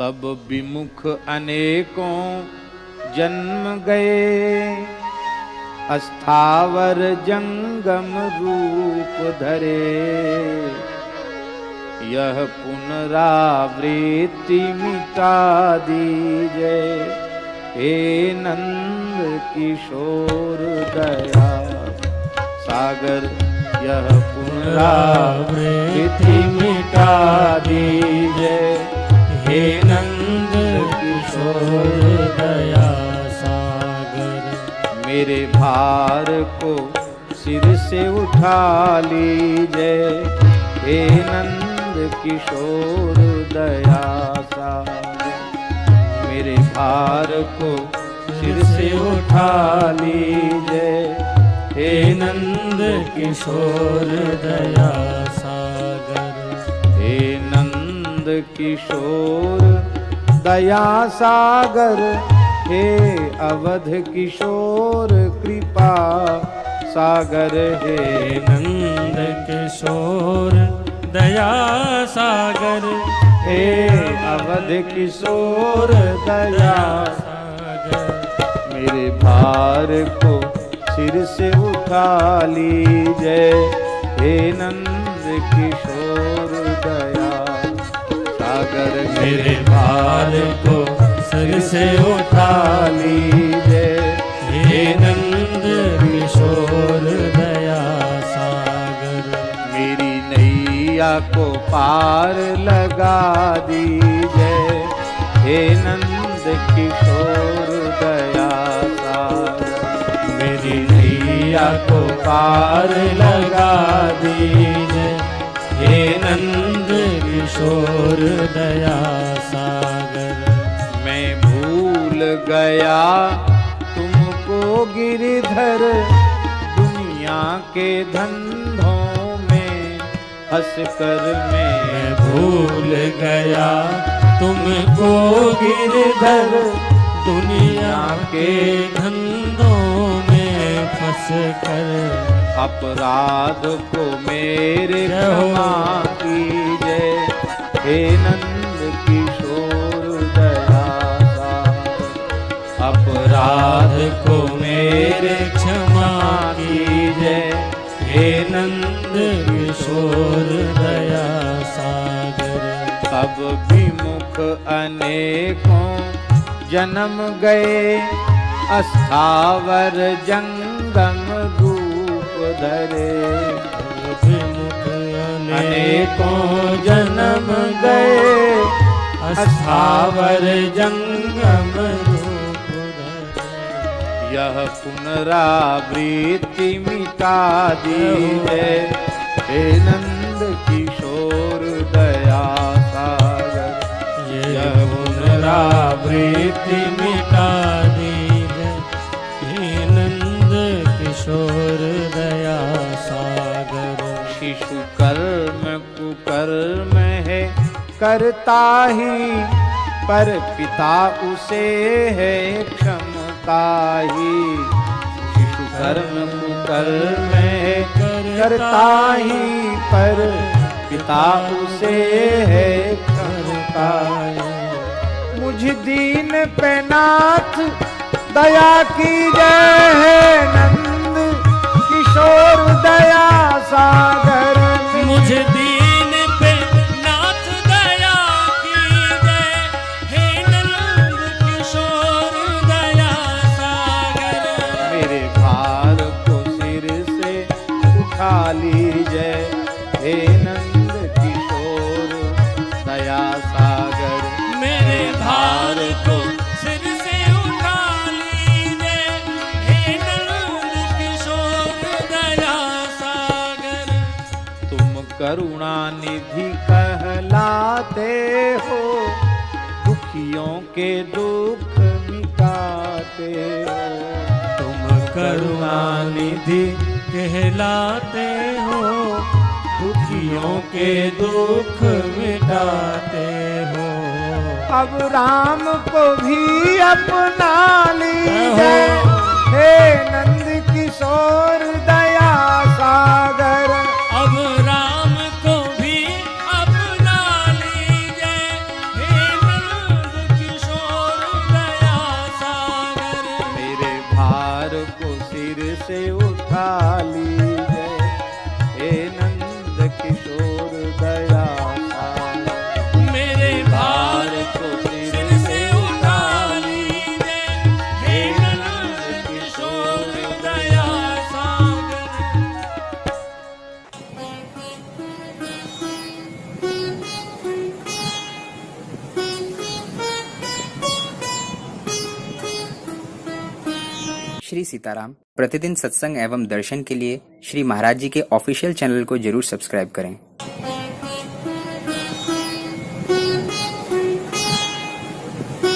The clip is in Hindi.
तब विमुख अनेकों जन्म गए, अस्थावर जंगम रूप धरे। यह पुनरावृत्ति मिटा दीजे, हे नंद किशोर दया सागर। यह पुनरावृत्ति मिटा दीजे, हे नंद किशोर दया सागर। मेरे भार को सिर से उठा लीजिए, हे नंद किशोर दया सागर। मेरे भार को सिर से उठा लीजिए, हे नंद किशोर दया सागर। हे नंद किशोर दया सागर, हे अवध किशोर कृपा सागर। हे नंद किशोर दया सागर, हे अवध किशोर दया सागर। मेरे भार को सिर से उठा लीजिए, हे नंद किशोर दया सागर। मेरे भार को सिर से उठा लीजिए, हे नंद किशोर दया सागर। मेरी नैया को पार लगा दीजिए, हे नंद किशोर दया सागर। मेरी नैया को पार लगा दीजिए, हे नंद किशोर दया सागर। मैं भूल गया तुमको गिरधर, दुनिया के धंधों में हंसकर मैं भूल गया तुमको गिरधर, दुनिया के धंधों में फंस कर। अपराध को मेरे क्षमा कीजिए, हे नंद किशोर दया सागर। अपराध को मेरे क्षमा कीजिए, हे नंद किशोर दया सागर। तब विमुख अनेकों जन्म गए, अस्थावर जंगम रूप धरे। विमुख अनेकों जन्म गए, अस्थावर जंगम रूप धरे। यह पुनरावृत्ति मिटा दीजिए, हे नंद किशोर दया सागर। यह पुनरावृत्ति मिटा दीजिए, हे नंद किशोर दया सागर। शिशु कर्म कुकर्म है करता ही, पर पिता उसे है क्षमता ही। शिशु कर्म कुकर्म है करता ही, पर पिता उसे है क्षमता ही। मुझ दीन पे नाथ दया की जय, है नंद किशोर दया सागर। मुझ दीन पे नाथ दया की जय, हे नंद किशोर दया सागर। मेरे भार को सिर से उठा लीजिए, हे नंद किशोर दया सागर। मेरे भार को सिर से उठा लीजिए, हे नंद किशोर दया सागर। तुम करुणा निधि कहलाते हो, दुखियों के दुख मिटाते हो। तुम करुणा निधि कहलाते हो, दुखियों के दुख मिटाते हो। अब राम को भी अपना लीजिए, हे नंद किशोर दया सागर। अब राम को भी अपना लीजिए, हे नंद को सिर से उठा लीजिए, हे नंद किशोर दया सागर। मेरे भार को सिर से उठा लीजिए, हे नंद किशोर दया सागर। श्री सीताराम। प्रतिदिन सत्संग एवं दर्शन के लिए श्री महाराज जी के ऑफिशियल चैनल को जरूर सब्सक्राइब करें।